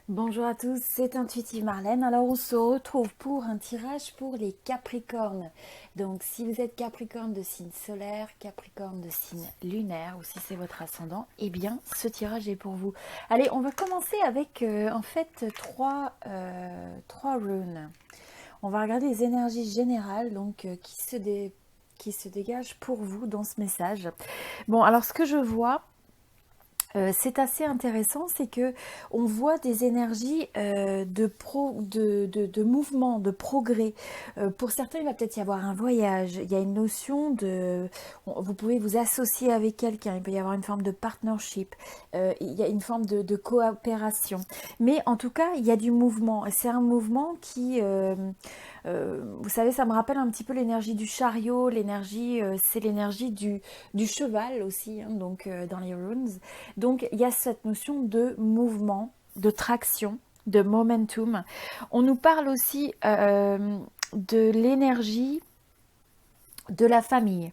Bonjour à tous, c'est Intuitive Marlène. Alors on se retrouve pour un tirage pour les Capricornes. Donc si vous êtes Capricorne de signe solaire, Capricorne de signe lunaire ou si c'est votre ascendant, eh bien ce tirage est pour vous. Allez, on va commencer avec en fait trois runes. On va regarder les énergies générales donc qui se dégagent pour vous dans ce message. Bon, alors ce que je vois, c'est assez intéressant, c'est que on voit des énergies de mouvement, de progrès. Pour certains, il va peut-être y avoir un voyage. Il y a une notion vous pouvez vous associer avec quelqu'un. Il peut y avoir une forme de partnership. Il y a une forme de coopération. Mais en tout cas, il y a du mouvement. C'est un mouvement vous savez, ça me rappelle un petit peu l'énergie du chariot. C'est l'énergie du cheval aussi, hein, donc dans les runes. Donc, il y a cette notion de mouvement, de traction, de momentum. On nous parle aussi de l'énergie de la famille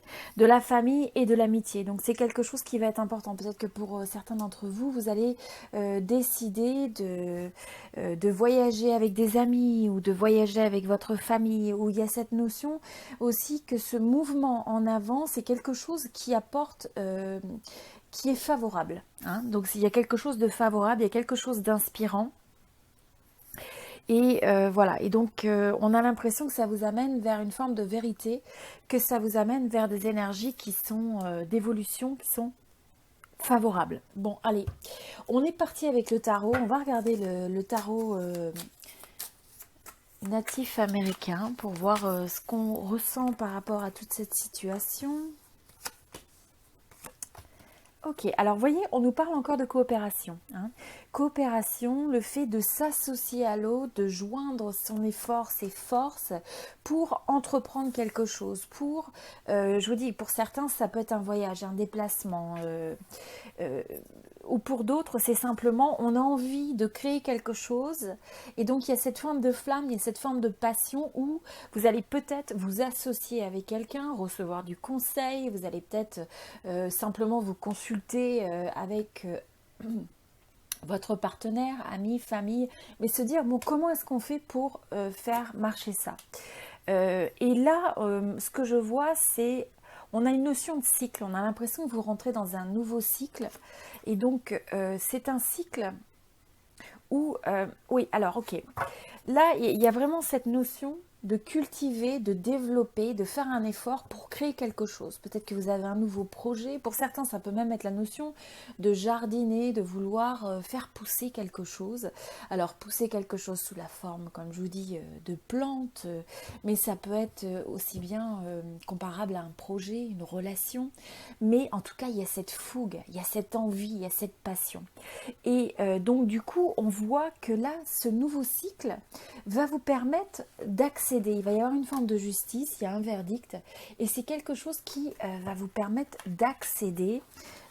et de l'amitié. Donc, c'est quelque chose qui va être important. Peut-être que pour certains d'entre vous, vous allez décider de voyager avec des amis ou de voyager avec votre famille, où il y a cette notion aussi que ce mouvement en avant, c'est quelque chose qui apporte... qui est favorable. Hein. Donc il y a quelque chose de favorable, il y a quelque chose d'inspirant. Et voilà, et donc on a l'impression que ça vous amène vers une forme de vérité, que ça vous amène vers des énergies qui sont d'évolution, qui sont favorables. Bon, allez, on est parti avec le tarot. On va regarder le tarot natif américain pour voir ce qu'on ressent par rapport à toute cette situation. Ok, alors vous voyez, on nous parle encore de coopération. Hein. Coopération, le fait de s'associer à l'autre, de joindre son effort, ses forces pour entreprendre quelque chose. Je vous dis, pour certains, ça peut être un voyage, un déplacement. Ou pour d'autres, c'est simplement, on a envie de créer quelque chose. Et donc, il y a cette forme de flamme, il y a cette forme de passion où vous allez peut-être vous associer avec quelqu'un, recevoir du conseil, vous allez peut-être simplement vous consulter avec votre partenaire, ami, famille, mais se dire, bon, comment est-ce qu'on fait pour faire marcher ça et là, ce que je vois, c'est, on a une notion de cycle, on a l'impression que vous rentrez dans un nouveau cycle, et donc c'est un cycle où, oui, alors ok, là, il y a vraiment cette notion de cultiver, de développer, de faire un effort pour créer quelque chose. Peut-être que vous avez un nouveau projet. Pour certains, ça peut même être la notion de jardiner, de vouloir faire pousser quelque chose. Alors, pousser quelque chose sous la forme, comme je vous dis, de plantes, mais ça peut être aussi bien comparable à un projet, une relation. Mais en tout cas, il y a cette fougue, il y a cette envie, il y a cette passion. Et donc, du coup, on voit que là, ce nouveau cycle va vous permettre d'accéder. Il va y avoir une forme de justice, il y a un verdict, et c'est quelque chose qui va vous permettre d'accéder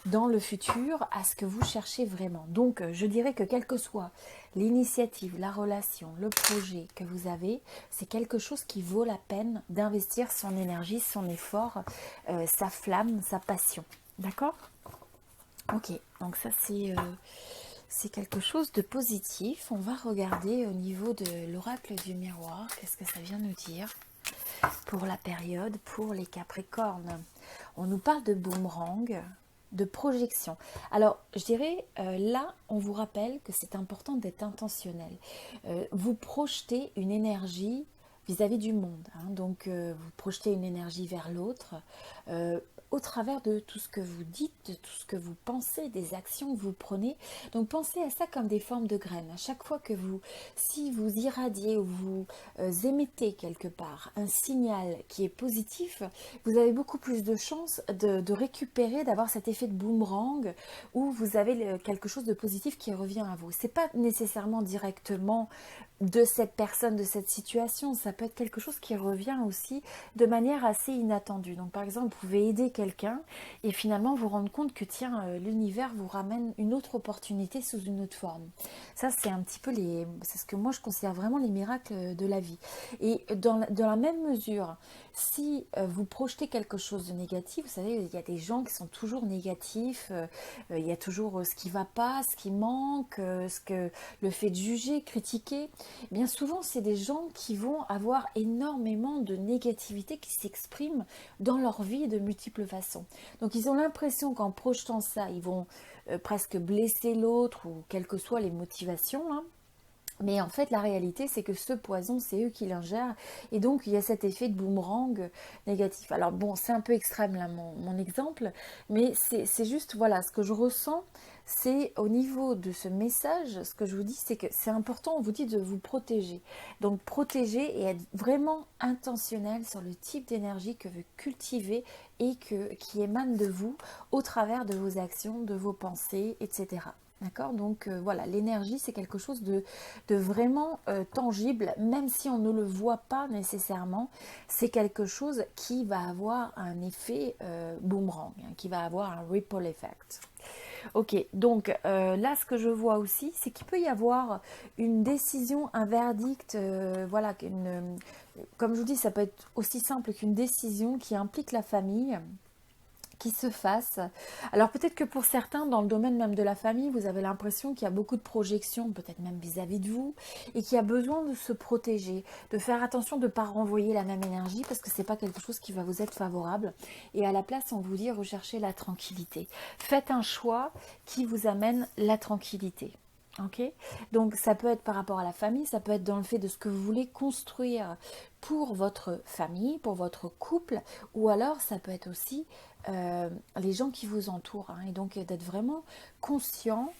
dans le futur à ce que vous cherchez vraiment. Donc, je dirais que quelle que soit l'initiative, la relation, le projet que vous avez, c'est quelque chose qui vaut la peine d'investir son énergie, son effort, sa flamme, sa passion. D'accord ? Ok, donc ça c'est quelque chose de positif. On va regarder au niveau de l'oracle du miroir, qu'est-ce que ça vient nous dire pour la période, pour les Capricornes. On nous parle de boomerang, de projection. Alors, je dirais, là, on vous rappelle que c'est important d'être intentionnel. Vous projetez une énergie vis-à-vis du monde. Hein. Donc, vous projetez une énergie vers l'autre. Au travers de tout ce que vous dites, de tout ce que vous pensez, des actions que vous prenez. Donc pensez à ça comme des formes de graines. À chaque fois que si vous irradiez ou vous émettez quelque part un signal qui est positif, vous avez beaucoup plus de chances de récupérer, d'avoir cet effet de boomerang où vous avez quelque chose de positif qui revient à vous. C'est pas nécessairement directement de cette personne, de cette situation. Ça peut être quelque chose qui revient aussi de manière assez inattendue. Donc par exemple, vous pouvez aider quelqu'un et finalement vous rendre compte que tiens, l'univers vous ramène une autre opportunité sous une autre forme. Ça, c'est un petit peu c'est ce que moi je considère vraiment les miracles de la vie. Et dans la même mesure, si vous projetez quelque chose de négatif, vous savez, il y a des gens qui sont toujours négatifs, il y a toujours ce qui ne va pas, ce qui manque, le fait de juger, critiquer. Bien souvent, c'est des gens qui vont avoir énormément de négativité qui s'exprime dans leur vie de multiples façons. Donc, ils ont l'impression qu'en projetant ça, ils vont presque blesser l'autre ou quelles que soient les motivations, hein. Mais en fait, la réalité, c'est que ce poison, c'est eux qui l'ingèrent. Et donc, il y a cet effet de boomerang négatif. Alors bon, c'est un peu extrême là, mon exemple. Mais c'est juste, voilà, ce que je ressens, c'est au niveau de ce message, ce que je vous dis, c'est que c'est important, on vous dit de vous protéger. Donc, protéger et être vraiment intentionnel sur le type d'énergie que vous cultivez et qui émane de vous au travers de vos actions, de vos pensées, etc. D'accord. Donc voilà, l'énergie, c'est quelque chose de vraiment tangible, même si on ne le voit pas nécessairement. C'est quelque chose qui va avoir un effet boomerang, hein, qui va avoir un ripple effect. Ok, donc là, ce que je vois aussi, c'est qu'il peut y avoir une décision, un verdict, voilà, comme je vous dis, ça peut être aussi simple qu'une décision qui implique la famille, qui se fasse. Alors peut-être que pour certains, dans le domaine même de la famille, vous avez l'impression qu'il y a beaucoup de projections, peut-être même vis-à-vis de vous, et qu'il y a besoin de se protéger, de faire attention de ne pas renvoyer la même énergie, parce que ce n'est pas quelque chose qui va vous être favorable. Et à la place, on vous dit recherchez la tranquillité. Faites un choix qui vous amène la tranquillité. Ok, donc ça peut être par rapport à la famille, ça peut être dans le fait de ce que vous voulez construire pour votre famille, pour votre couple, ou alors ça peut être aussi les gens qui vous entourent, hein, et donc d'être vraiment conscient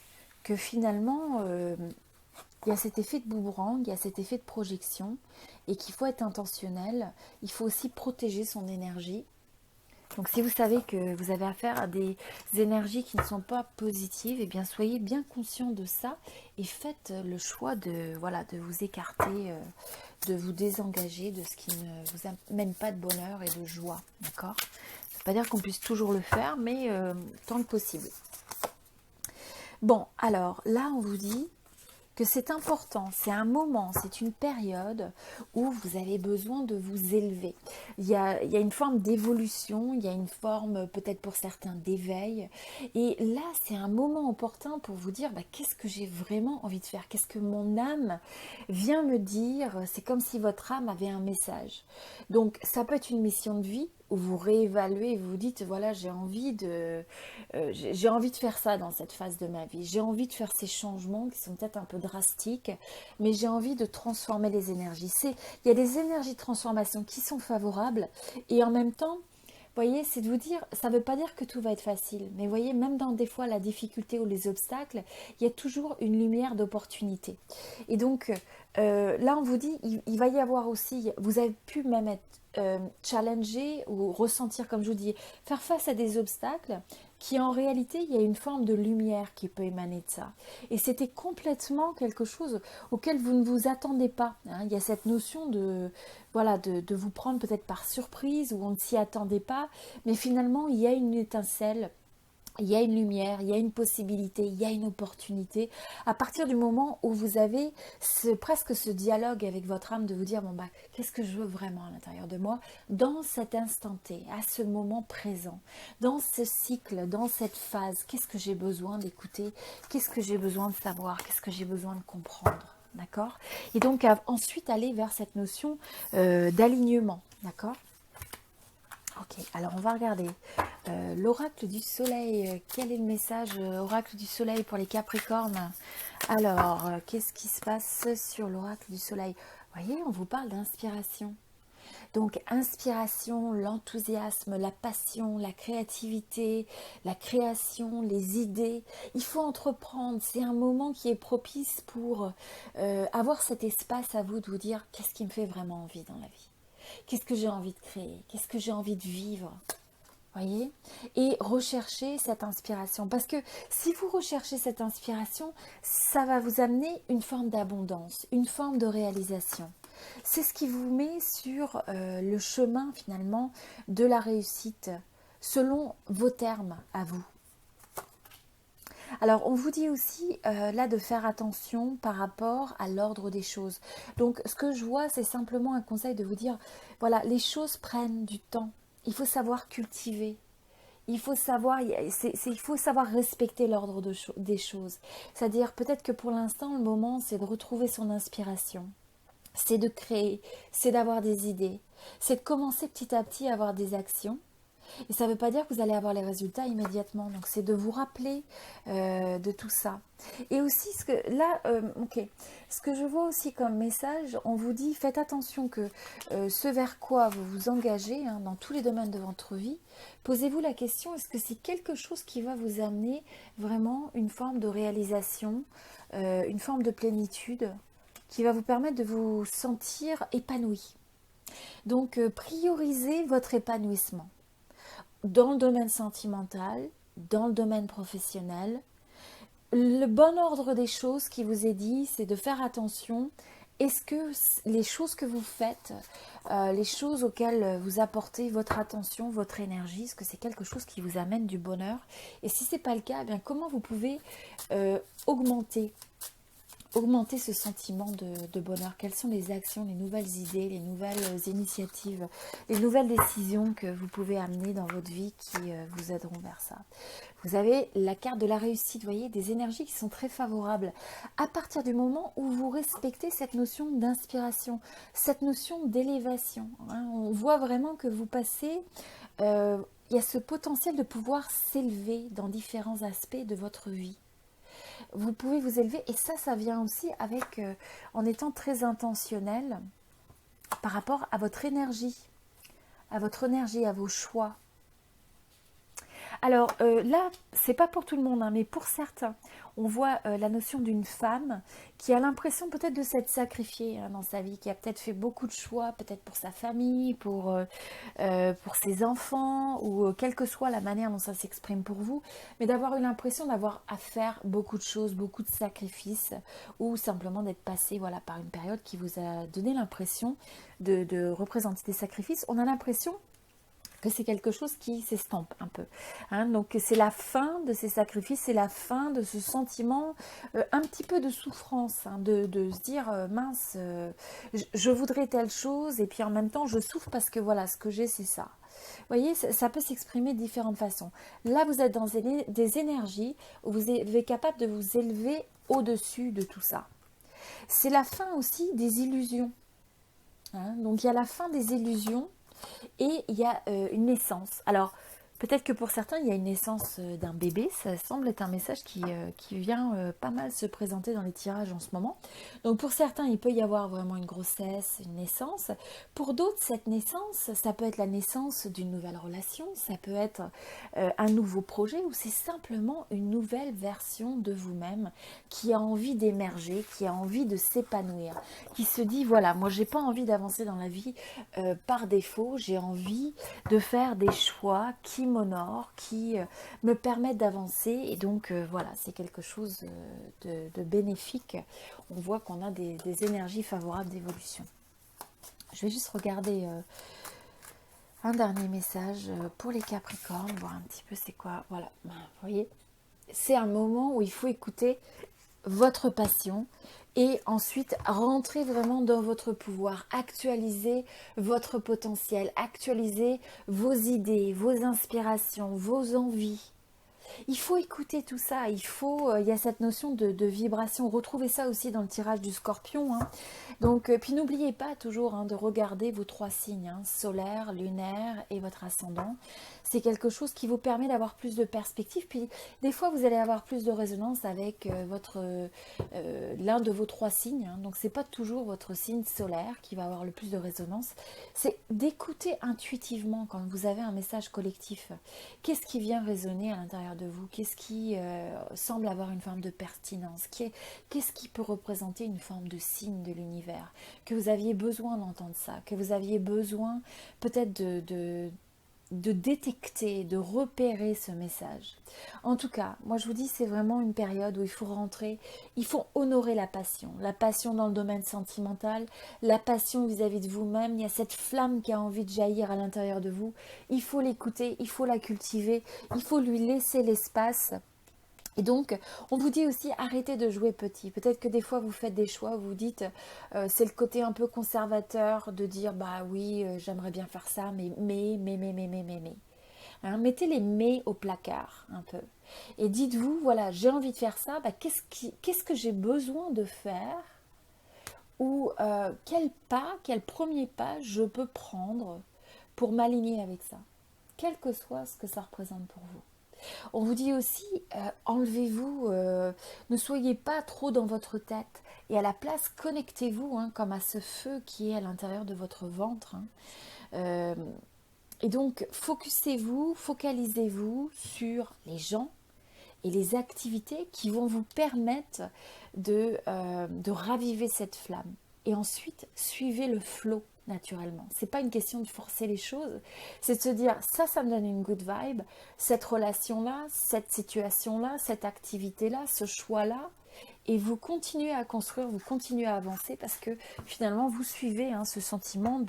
que finalement il y a cet effet de boomerang, il y a cet effet de projection, et qu'il faut être intentionnel, il faut aussi protéger son énergie. Donc si vous savez que vous avez affaire à des énergies qui ne sont pas positives, eh bien soyez bien conscient de ça et faites le choix de, voilà, de vous écarter, de vous désengager de ce qui ne vous amène pas de bonheur et de joie. D'accord ? Ça ne veut pas dire qu'on puisse toujours le faire, mais tant que possible. Bon, alors là on vous dit que c'est important, c'est un moment, c'est une période où vous avez besoin de vous élever. Il y a une forme d'évolution, il y a une forme peut-être pour certains d'éveil. Et là, c'est un moment opportun pour vous dire qu'est-ce que j'ai vraiment envie de faire, qu'est-ce que mon âme vient me dire. C'est comme si votre âme avait un message. Donc, ça peut être une mission de vie où vous réévaluez, vous vous dites voilà, j'ai envie de faire ça dans cette phase de ma vie, j'ai envie de faire ces changements qui sont peut-être un peu drastiques, mais j'ai envie de transformer les énergies. Il y a des énergies de transformation qui sont favorables et en même temps, vous voyez, c'est de vous dire, ça ne veut pas dire que tout va être facile, mais vous voyez, même dans des fois la difficulté ou les obstacles, il y a toujours une lumière d'opportunité. Et donc, là, on vous dit, il va y avoir aussi, vous avez pu même être challenger ou ressentir, comme je vous dis, faire face à des obstacles qui en réalité, il y a une forme de lumière qui peut émaner de ça. Et c'était complètement quelque chose auquel vous ne vous attendez pas, hein. Il y a cette notion de, voilà, de vous prendre peut-être par surprise ou on ne s'y attendait pas, mais finalement, il y a une étincelle. Il y a une lumière, il y a une possibilité, il y a une opportunité. À partir du moment où vous avez presque ce dialogue avec votre âme de vous dire, qu'est-ce que je veux vraiment à l'intérieur de moi dans cet instant T, à ce moment présent, dans ce cycle, dans cette phase, qu'est-ce que j'ai besoin d'écouter, qu'est-ce que j'ai besoin de savoir, qu'est-ce que j'ai besoin de comprendre, d'accord ? Et donc ensuite aller vers cette notion d'alignement, d'accord ? Ok, alors on va regarder l'oracle du soleil. Quel est le message oracle du soleil pour les Capricornes? Alors, qu'est-ce qui se passe sur l'oracle du soleil? Vous voyez, on vous parle d'inspiration. Donc, inspiration, l'enthousiasme, la passion, la créativité, la création, les idées. Il faut entreprendre. C'est un moment qui est propice pour avoir cet espace à vous de vous dire qu'est-ce qui me fait vraiment envie dans la vie. Qu'est-ce que j'ai envie de créer? Qu'est-ce que j'ai envie de vivre? Voyez, et recherchez cette inspiration. Parce que si vous recherchez cette inspiration, ça va vous amener une forme d'abondance, une forme de réalisation. C'est ce qui vous met sur le chemin finalement de la réussite, selon vos termes à vous. Alors, on vous dit aussi là de faire attention par rapport à l'ordre des choses. Donc, ce que je vois, c'est simplement un conseil de vous dire, voilà, les choses prennent du temps. Il faut savoir cultiver. Il faut savoir, il faut savoir respecter l'ordre des choses. C'est-à-dire, peut-être que pour l'instant, le moment, c'est de retrouver son inspiration. C'est de créer, c'est d'avoir des idées. C'est de commencer petit à petit à avoir des actions. Et ça ne veut pas dire que vous allez avoir les résultats immédiatement. Donc c'est de vous rappeler de tout ça. Et aussi, ce que je vois aussi comme message, on vous dit, faites attention que ce vers quoi vous vous engagez dans tous les domaines de votre vie, posez-vous la question, est-ce que c'est quelque chose qui va vous amener vraiment une forme de réalisation, une forme de plénitude, qui va vous permettre de vous sentir épanoui. Donc priorisez votre épanouissement dans le domaine sentimental, dans le domaine professionnel. Le bon ordre des choses qui vous est dit, c'est de faire attention. Est-ce que les choses que vous faites, les choses auxquelles vous apportez votre attention, votre énergie, est-ce que c'est quelque chose qui vous amène du bonheur? Et si ce n'est pas le cas, eh bien, comment vous pouvez augmenter ce sentiment de bonheur? Quelles sont les actions, les nouvelles idées, les nouvelles initiatives, les nouvelles décisions que vous pouvez amener dans votre vie qui vous aideront vers ça? Vous avez la carte de la réussite, vous voyez, des énergies qui sont très favorables. À partir du moment où vous respectez cette notion d'inspiration, cette notion d'élévation, on voit vraiment que vous passez... il y a ce potentiel de pouvoir s'élever dans différents aspects de votre vie. Vous pouvez vous élever et ça vient aussi avec en étant très intentionnel par rapport à votre énergie, à vos choix. Alors là, c'est pas pour tout le monde, mais pour certains, on voit la notion d'une femme qui a l'impression peut-être de s'être sacrifiée dans sa vie, qui a peut-être fait beaucoup de choix, peut-être pour sa famille, pour ses enfants, ou quelle que soit la manière dont ça s'exprime pour vous, mais d'avoir eu l'impression d'avoir à faire beaucoup de choses, beaucoup de sacrifices, ou simplement d'être passé par une période qui vous a donné l'impression de représenter des sacrifices. On a l'impression que c'est quelque chose qui s'estompe un peu. Donc c'est la fin de ces sacrifices, c'est la fin de ce sentiment un petit peu de souffrance, de se dire mince, je voudrais telle chose et puis en même temps je souffre parce que voilà, ce que j'ai c'est ça. Vous voyez, ça peut s'exprimer de différentes façons. Là, vous êtes dans des énergies où vous êtes capable de vous élever au-dessus de tout ça. C'est la fin aussi des illusions. Donc il y a la fin des illusions. Et il y a une naissance. Alors, peut-être que pour certains, il y a une naissance d'un bébé. Ça semble être un message qui vient pas mal se présenter dans les tirages en ce moment. Donc, pour certains, il peut y avoir vraiment une grossesse, une naissance. Pour d'autres, cette naissance, ça peut être la naissance d'une nouvelle relation. Ça peut être un nouveau projet ou c'est simplement une nouvelle version de vous-même qui a envie d'émerger, qui a envie de s'épanouir, qui se dit, voilà, moi, j'ai pas envie d'avancer dans la vie par défaut. J'ai envie de faire des choix qui m'honorent, qui me permettent d'avancer. Et donc, voilà, c'est quelque chose de bénéfique. On voit qu'on a des énergies favorables d'évolution. Je vais juste regarder un dernier message pour les Capricornes, voir un petit peu c'est quoi. Voilà, vous voyez, c'est un moment où il faut écouter votre passion et ensuite rentrer vraiment dans votre pouvoir, actualiser votre potentiel, actualiser vos idées, vos inspirations, vos envies. Il faut écouter tout ça, il y a cette notion de vibration, retrouvez ça aussi dans le tirage du Scorpion. Donc, puis n'oubliez pas toujours de regarder vos 3 signes, solaire, lunaire et votre ascendant. C'est quelque chose qui vous permet d'avoir plus de perspective. Puis des fois, vous allez avoir plus de résonance avec l'un de vos 3 signes. Donc, c'est pas toujours votre signe solaire qui va avoir le plus de résonance. C'est d'écouter intuitivement quand vous avez un message collectif. Qu'est-ce qui vient résonner à l'intérieur de vous? Qu'est-ce qui semble avoir une forme de pertinence? Qu'est-ce qui peut représenter une forme de signe de l'univers? Que vous aviez besoin d'entendre ça, que vous aviez besoin peut-être de détecter, de repérer ce message. En tout cas, moi je vous dis, c'est vraiment une période où il faut rentrer, il faut honorer la passion dans le domaine sentimental, la passion vis-à-vis de vous-même. Il y a cette flamme qui a envie de jaillir à l'intérieur de vous. Il faut l'écouter, il faut la cultiver, il faut lui laisser l'espace. Et donc, on vous dit aussi, arrêtez de jouer petit. Peut-être que des fois, vous faites des choix, vous dites, c'est le côté un peu conservateur de dire, bah oui, j'aimerais bien faire ça, mais. Hein, mettez les mais au placard un peu. Et dites-vous, voilà, j'ai envie de faire ça, bah, qu'est-ce que j'ai besoin de faire ou quel premier pas je peux prendre pour m'aligner avec ça, quel que soit ce que ça représente pour vous. On vous dit aussi, enlevez-vous, ne soyez pas trop dans votre tête et à la place, connectez-vous hein, comme à ce feu qui est à l'intérieur de votre ventre. Hein. Euh, et donc, focalisez-vous sur les gens et les activités qui vont vous permettre de raviver cette flamme. Et ensuite, suivez le flot naturellement. C'est pas une question de forcer les choses, c'est de se dire ça me donne une good vibe, cette relation-là, cette situation-là, cette activité-là, ce choix-là, et vous continuez à construire, vous continuez à avancer parce que finalement vous suivez hein, ce sentiment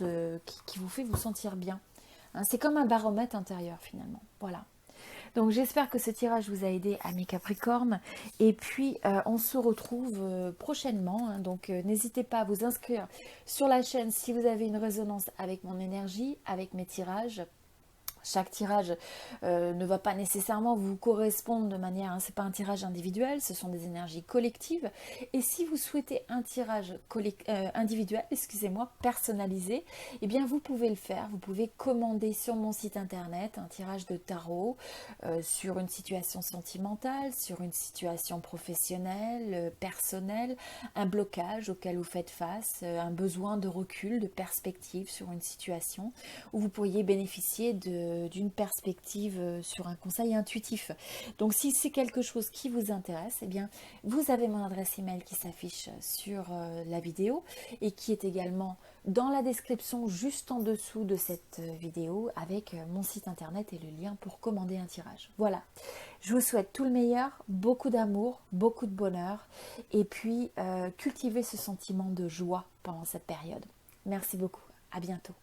qui vous fait vous sentir bien. Hein, c'est comme un baromètre intérieur finalement. Voilà. Donc j'espère que ce tirage vous a aidé à mes Capricornes. Et puis on se retrouve prochainement. Hein, donc n'hésitez pas à vous inscrire sur la chaîne si vous avez une résonance avec mon énergie, avec mes tirages. Chaque tirage ne va pas nécessairement vous correspondre de manière, hein, c'est pas un tirage individuel, ce sont des énergies collectives. Et si vous souhaitez un tirage individuel, excusez-moi, personnalisé, eh bien vous pouvez le faire. Vous pouvez commander sur mon site internet un tirage de tarot sur une situation sentimentale, sur une situation professionnelle, personnelle, un blocage auquel vous faites face, un besoin de recul, de perspective sur une situation où vous pourriez bénéficier d'une perspective sur un conseil intuitif. Donc si c'est quelque chose qui vous intéresse, eh bien vous avez mon adresse email qui s'affiche sur la vidéo et qui est également dans la description juste en dessous de cette vidéo avec mon site internet et le lien pour commander un tirage. Voilà, je vous souhaite tout le meilleur, beaucoup d'amour, beaucoup de bonheur et puis cultivez ce sentiment de joie pendant cette période. Merci beaucoup, à bientôt.